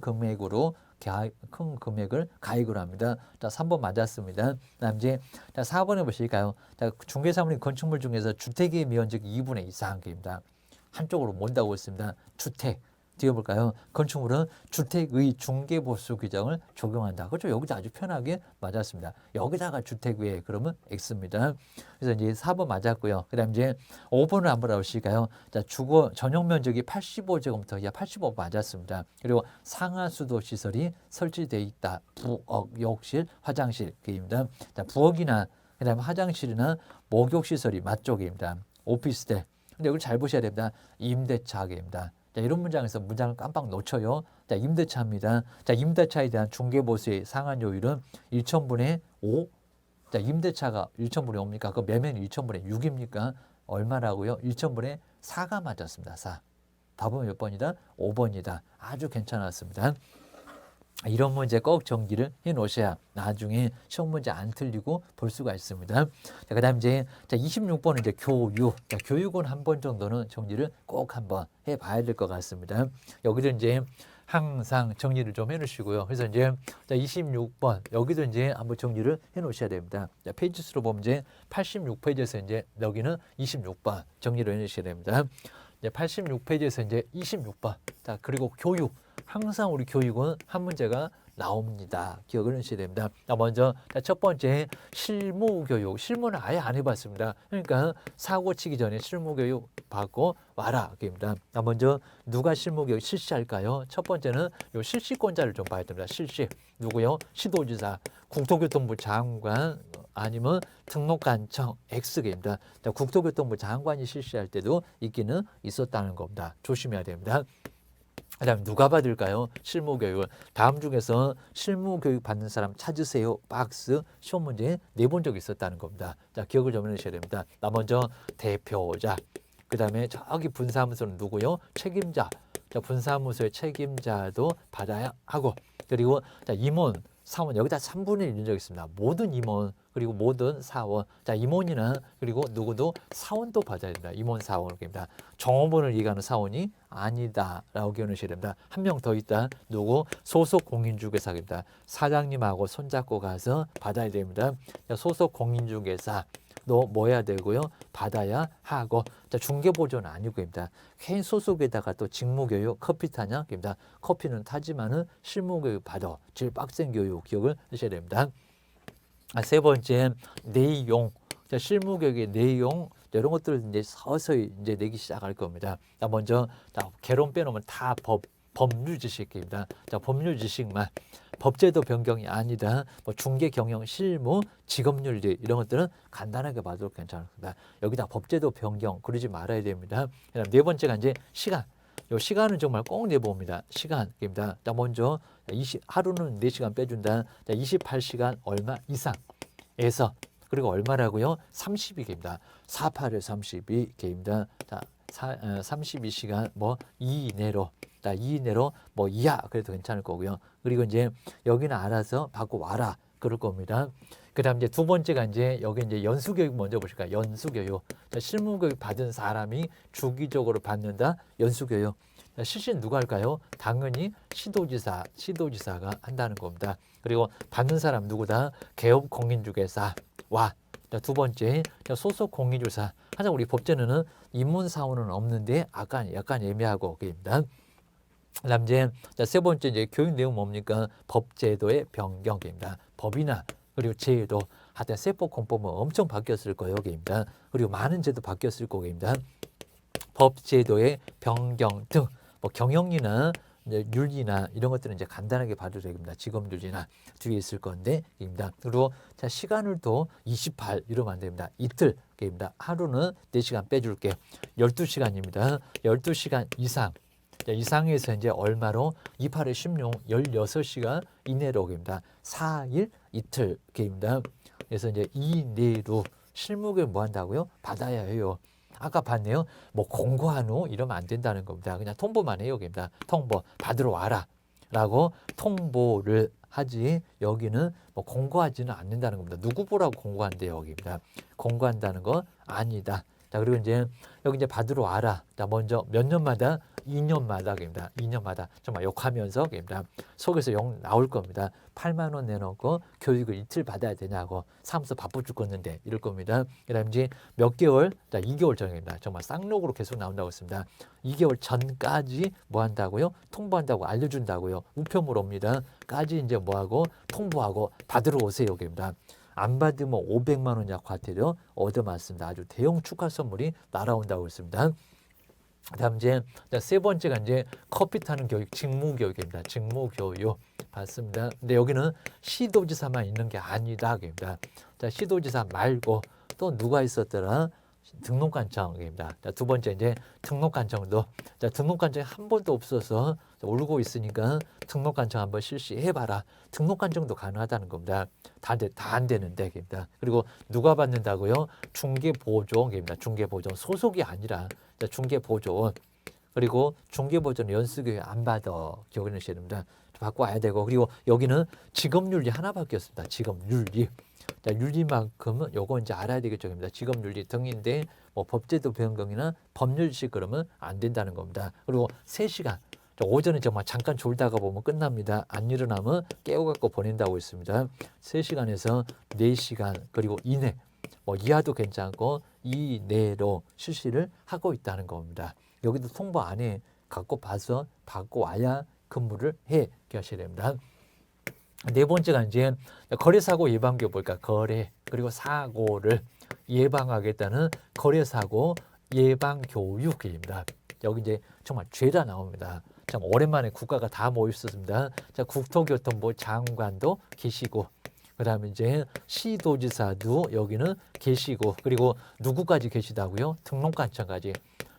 금액을 가액으로 합니다. 자, 3번 맞았습니다. 그다음 이제 자, 4번에 보실까요? 자, 중개사물인 건축물 중에서 주택의 면적 2분의 이상입니다. 한쪽으로 mon다고 했습니다. 주택. 뒤에 볼까요? 건축물은 주택의 중개보수 규정을 적용한다. 그렇죠? 여기서 아주 편하게 맞았습니다. 여기다가 주택 외에 그러면 X입니다. 그래서 이제 4번 맞았고요. 그 다음 이제 5번을 한번 보실까요? 자, 주거 전용 면적이 85제곱미터 이하 85 맞았습니다. 그리고 상하수도 시설이 설치되어 있다. 부엌, 욕실, 화장실 입니다. 자, 부엌이나 그 다음에 화장실이나 목욕 시설이 맞쪽입니다. 오피스텔. 근데 이걸 잘 보셔야 됩니다. 임대차입니다. 자, 이런 문장에서 문장을 깜빡 놓쳐요. 자, 임대차입니다. 자, 임대차에 대한 중개보수의 상한 요율은 1,000분의 5. 자, 임대차가 1,000분의 5입니까? 그 매매는 1,000분의 6입니까? 얼마라고요? 1,000분의 4가 맞았습니다. 4. 답은 몇 번이다? 5번이다. 아주 괜찮았습니다. 이런 문제 꼭 정리를 해 놓으셔야 나중에 시험 문제 안 틀리고 볼 수가 있습니다. 자, 그다음 이제 26번은 이제 교육. 자, 교육은 한 번 정도는 정리를 꼭 한번 해 봐야 될 것 같습니다. 여기도 이제 항상 정리를 좀 해 놓으시고요. 그래서 이제 26번 여기도 이제 한번 정리를 해 놓으셔야 됩니다. 자, 페이지 수로 보면 이제 86페이지에서 이제 여기는 26번 정리를 해 놓으셔야 됩니다. 이제 86페이지에서 이제 26번. 자, 그리고 교육. 항상 우리 교육은 한 문제가 나옵니다. 기억을 하셔야 됩니다. 먼저 첫 번째 실무교육. 실무는 아예 안 해봤습니다. 그러니까 사고 치기 전에 실무교육 받고 와라. 입니다. 먼저 누가 실무교육 실시할까요? 첫 번째는 요 실시권자를 좀 봐야 됩니다. 실시. 누구요? 시도지사, 국토교통부 장관 아니면 등록관청 X입니다. 국토교통부 장관이 실시할 때도 있기는 있었다는 겁니다. 조심해야 됩니다. 그다음 누가 받을까요? 실무교육을. 다음 중에서 실무교육 받는 사람 찾으세요. 박스 시험 문제에 내본 적이 있었다는 겁니다. 자, 기억을 좀 해주셔야 됩니다. 먼저 대표자. 그 다음에 저기 분사무소는 누구요? 책임자. 자, 분사무소의 책임자도 받아야 하고. 그리고 자, 임원, 사원 여기다 3분의 1 넣은 적이 있습니다. 모든 임원 그리고 모든 사원. 자, 임원이나 그리고 누구도 사원도 받아야 됩니다. 임원 사원입니다. 종업원을 이해하는 사원이 아니다라고 기억하셔야 됩니다. 한 명 더 있다. 누구? 소속 공인중개사입니다. 사장님하고 손잡고 가서 받아야 됩니다. 자, 소속 공인중개사. 너 뭐 해야 되고요? 받아야 하고. 자, 중개보조는 아니고입니다. 개인 소속에다가 또 직무교육, 커피 타냐입니다. 커피는 타지만은 실무교육 받아. 제일 빡센 교육 기억을 하셔야 됩니다. 세 번째 내용. 자, 실무교육의 내용 이런 것들을 이제 서서히 이제 내기 시작할 겁니다. 자, 먼저 개론 빼놓으면 다 법률 지식입니다. 자, 법률 지식만. 법제도 변경이 아니다. 뭐 중개 경영 실무 직업윤리 이런 것들은 간단하게 봐도 괜찮습니다. 여기다 법제도 변경 그러지 말아야 됩니다. 그다음 네 번째가 이제 시간. 요 시간은 정말 꼭 내봅니다. 시간입니다. 자, 먼저 하루는 4시간 빼준다. 자, 28시간 얼마 이상에서 그리고 얼마라고요? 32개입니다. 48에 32개입니다. 자, 32시간 뭐 2 이내로, 자, 2 이내로 뭐 이하 그래도 괜찮을 거고요. 그리고 이제 여기는 알아서 받고 와라 그럴 겁니다. 그다음 이제 두 번째가 이제 여기 이제 연수교육 먼저 보실까요? 연수교육. 자, 실무교육 받은 사람이 주기적으로 받는다. 연수교육. 자, 실시는 누가 할까요? 당연히 시도지사가 한다는 겁니다. 그리고 받는 사람 누구다? 개업 공인중개사와 두 번째 소속 공인중개사. 항상 우리 법제는 입문사원은 없는데 약간 애매하고 그입니다. 그다음 이제 세 번째 이제 교육 내용 뭡니까? 법제도의 변경입니다. 법이나 그리고 제도 하여튼 세법공법은 엄청 바뀌었을 거예요, 여기입니다. 그리고 많은 제도 바뀌었을 거입니다. 법제도의 변경 등 뭐 경영이나 이제 윤리나 이런 것들은 이제 간단하게 봐도 됩니다. 직업윤리나 뒤에 있을 건데 입니다. 그리고 자 시간을 또 28 이러면 안 됩니다. 이틀입니다. 하루는 4시간 빼줄게. 12시간입니다. 12시간 이상. 자, 이상에서 이제 얼마로 28에 16, 16시간 이내로 입니다. 4일 이틀입니다. 그래서 이제 이내로 실무교육 뭐 한다고요? 받아야 해요. 아까 봤네요. 뭐 공고한 후 이러면 안 된다는 겁니다. 그냥 통보만 해요. 입니다. 통보 받으러 와라 라고 통보를 하지 여기는 뭐 공고하지는 않는다는 겁니다. 누구 보라고 공고한대요. 여기입니다. 공고한다는 거 아니다. 자, 그리고 이제 여기 이제 받으러 와라. 자, 먼저 몇 년마다 2년마다입니다. 2년마다 정말 욕하면서입니다. 속에서 욕 나올 겁니다. 8만 원 내놓고 교육을 이틀 받아야 되냐고 사무소 바빠 죽겠는데 이럴 겁니다. 그다음 이제 몇 개월, 자 2개월 전입니다. 정말 쌍욕으로 계속 나온다고 했습니다. 2개월 전까지 뭐 한다고요? 통보한다고 알려준다고요. 우편물 옵니다. 까지 이제 뭐하고 통보하고 받으러 오세요. 여기입니다. 안 받으면 500만 원 이하 과태료 얻어맞습니다. 아주 대형 축하 선물이 날아온다고 했습니다. 그다음 이제 세 번째가 이제 커피 타는 교육, 직무교육입니다. 직무교육 받습니다. 근데 여기는 시도지사만 있는 게 아니다입니다. 자, 시도지사 말고 또 누가 있었더라? 등록관청입니다. 자, 두 번째 이제 등록관청도 등록관청이 한 번도 없어서 울고 있으니까 등록관청 한번 실시해봐라. 등록관청도 가능하다는 겁니다. 다 안 되는데입니다. 그리고 누가 받는다고요? 중개보조입니다. 중개보조 소속이 아니라 중개보조. 그리고 중개보조는 연수교육 안 받아. 기억해 주셔야 됩니다. 받고 와야 되고 그리고 여기는 직업윤리 하나밖에 없습니다. 직업윤리. 자, 윤리만큼은 요거 이제 알아야 되겠죠. 직업윤리 등인데 뭐 법제도 변경이나 법률식 그러면 안 된다는 겁니다. 그리고 3시간. 오전에 정말 잠깐 졸다가 보면 끝납니다. 안 일어나면 깨워갖고 보낸다고 했습니다. 3시간에서 4시간 그리고 이내 뭐 이하도 괜찮고 이내로 실시를 하고 있다는 겁니다. 여기도 통보 안에 갖고 봐서 받고 와야 근무를 해 하셔야 됩니다. 네 번째가 이제 거래사고 예방교육 볼까? 거래 그리고 사고를 예방하겠다는 거래사고 예방교육입니다. 여기 이제 정말 죄다 나옵니다. 참 오랜만에 국가가 다 모였습니다. 자, 국토교통부 장관도 계시고 그다음에 이제 시도지사도 여기는 계시고 그리고 누구까지 계시다고요?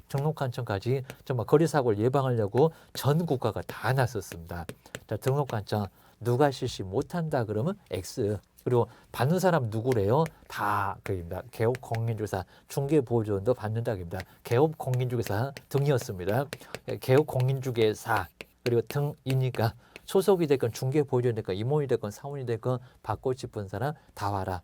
등록관청까지 정말 거래사고를 예방하려고 전 국가가 다 나섰습니다. 자, 등록관청 누가 실시 못한다 그러면 X. 그리고 받는 사람 누구래요? 다 그입니다. 개업 공인중개사 중개보조원도 받는다입니다. 개업 공인중개사 등이었습니다. 개업 공인중개사 그리고 등이니까 소속이 됐건 중개보조원이 됐건 임원이 됐건 사원이 됐건 받고 싶은 사람 다 와라.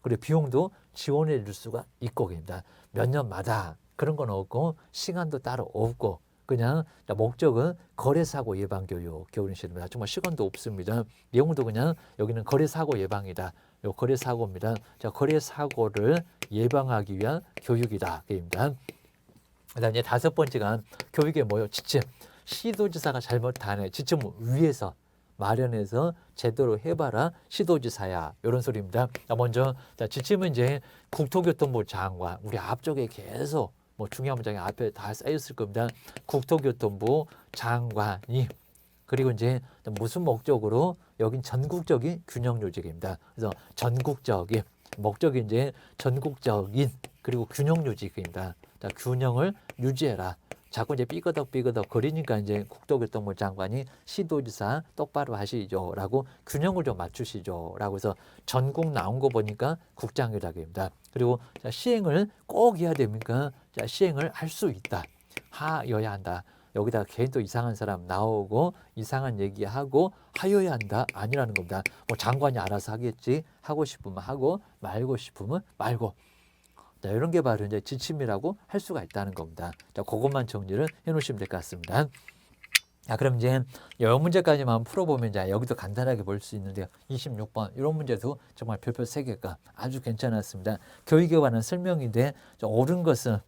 그리고 비용도 지원해 줄 수가 있고입니다. 몇 년마다 그런 건 없고 시간도 따로 없고 그냥 목적은 거래사고 예방교육 교육입니다. 정말 시간도 없습니다. 내용도 그냥 여기는 거래사고 예방이다. 요 거래사고입니다. 자, 거래사고를 예방하기 위한 교육이다. 입니다. 그다음 이제 5번째가 교육의 뭐요? 지침. 시도지사가 잘못하네. 지침 위에서 마련해서 제대로 해봐라. 시도지사야. 이런 소리입니다. 자, 먼저 지침은 이제 국토교통부 장관 우리 앞쪽에 계속 뭐 중요한 문장이 앞에 다 쌓였을 겁니다. 국토교통부 장관이 그리고 이제 무슨 목적으로 여긴 전국적인 균형 유지입니다. 그래서 전국적인 목적이 이제 전국적인 그리고 균형 유지입니다. 자, 균형을 유지해라. 자꾸 이제 삐그덕 거리니까 이제 국토교통부 장관이 시도지사 똑바로 하시죠라고 균형을 좀 맞추시죠라고 해서 전국 나온 거 보니까 국장이라기입니다. 그리고 자, 시행을 꼭 해야 됩니까? 자, 시행을 할 수 있다. 하여야 한다. 여기다 괜히 또 이상한 사람 나오고 이상한 얘기하고 하여야 한다 아니라는 겁니다. 뭐 장관이 알아서 하겠지. 하고 싶으면 하고 말고 싶으면 말고. 자, 이런 게 바로 이제 지침이라고 할 수가 있다는 겁니다. 자, 그것만 정리를 해 놓으시면 될 것 같습니다. 자, 그럼 이제 여 문제까지만 풀어보면 이제 여기도 간단하게 볼 수 있는데요. 26번 이런 문제도 정말 별표 3개가 아주 괜찮았습니다. 교육에 관한 설명인데 옳은 것은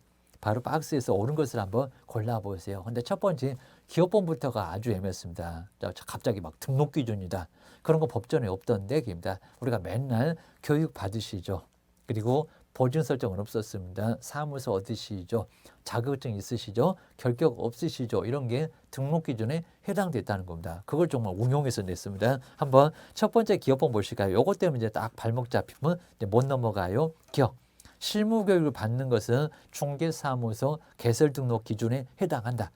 바로 박스에서 옳은 것을 한번 골라보세요. 근데 첫 번째 기업번부터가 아주 애매했습니다. 갑자기 막 등록 기준이다. 그런 거 법전에 없던 얘기입니다. 우리가 맨날 교육 받으시죠. 그리고 보증 설정은 없었습니다. 사무소 얻으시죠. 자격증 있으시죠. 결격 없으시죠. 이런 게 등록 기준에 해당됐다는 겁니다. 그걸 정말 응용해서 냈습니다. 한번 첫 번째 기업번 보실까요? 요것 때문에 이제 딱 발목 잡히면 이제 못 넘어가요. 기억. 실무 교육을 받는 것은 중개사무소 개설 등록 기준에 해당한다.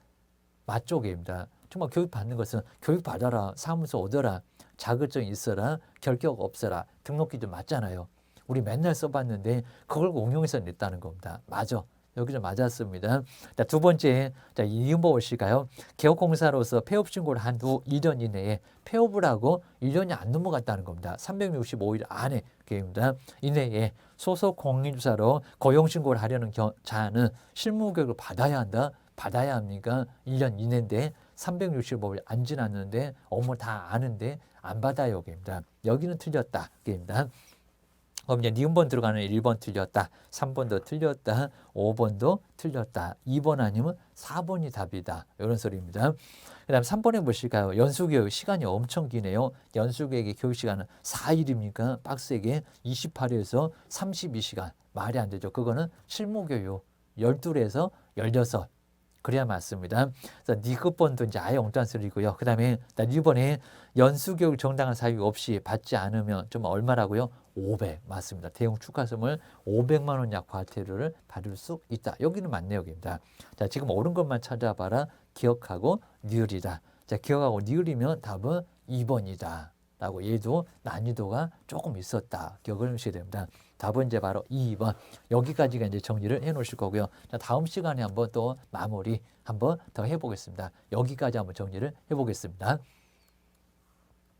맞죠, 게입니다. 정말 교육 받는 것은 교육 받아라, 사무소 얻어라, 자격증 있어라, 결격 없어라, 등록 기준 맞잖아요. 우리 맨날 써봤는데 그걸 응용해서 냈다는 겁니다. 맞아. 여기서 맞았습니다. 자, 두 번째, 자, 이은보 보실까요? 개업공사로서 폐업 신고를 한 후 2년 이내에 폐업을 하고 1년이 안 넘어갔다는 겁니다. 365일 안에 입니다. 이내에 소속 공인주사로 고용 신고를 하려는 자는 실무 교육을 받아야 한다. 받아야 합니까? 1년 이내인데 365일 안 지났는데 업무 다 아는데 안 받아요. 입니다. 여기는 틀렸다. 입니다. 그럼 이제 니은번 들어가는 1번 틀렸다, 3번도 틀렸다, 5번도 틀렸다, 2번 아니면 4번이 답이다. 이런 소리입니다. 그 다음 3번에 보실까요? 연수교육 시간이 엄청 기네요. 연수교육의 교육 시간은 4일입니까? 빡세게 28에서 32시간. 말이 안 되죠. 그거는 실무교육 12에서 16. 그래야 맞습니다. 그래서 니급번도 이제 아예 엉뚱한 소리고요. 그 다음에 이번에 연수교육 정당한 사유 없이 받지 않으면 좀 얼마라고요? 500 맞습니다. 대형 축하 선물 500만 원 약 과태료를 받을 수 있다. 여기는 맞네요. 여기입니다. 자, 지금 옳은 것만 찾아봐라. 기억하고 니을이다. 자, 기억하고 니을이면 답은 2번이다. 라고 얘도 난이도가 조금 있었다. 기억을 하셔야 됩니다. 답은 이제 바로 2번. 여기까지가 이제 정리를 해 놓으실 거고요. 자, 다음 시간에 한번 또 마무리 한번 더 해보겠습니다. 여기까지 한번 정리를 해보겠습니다.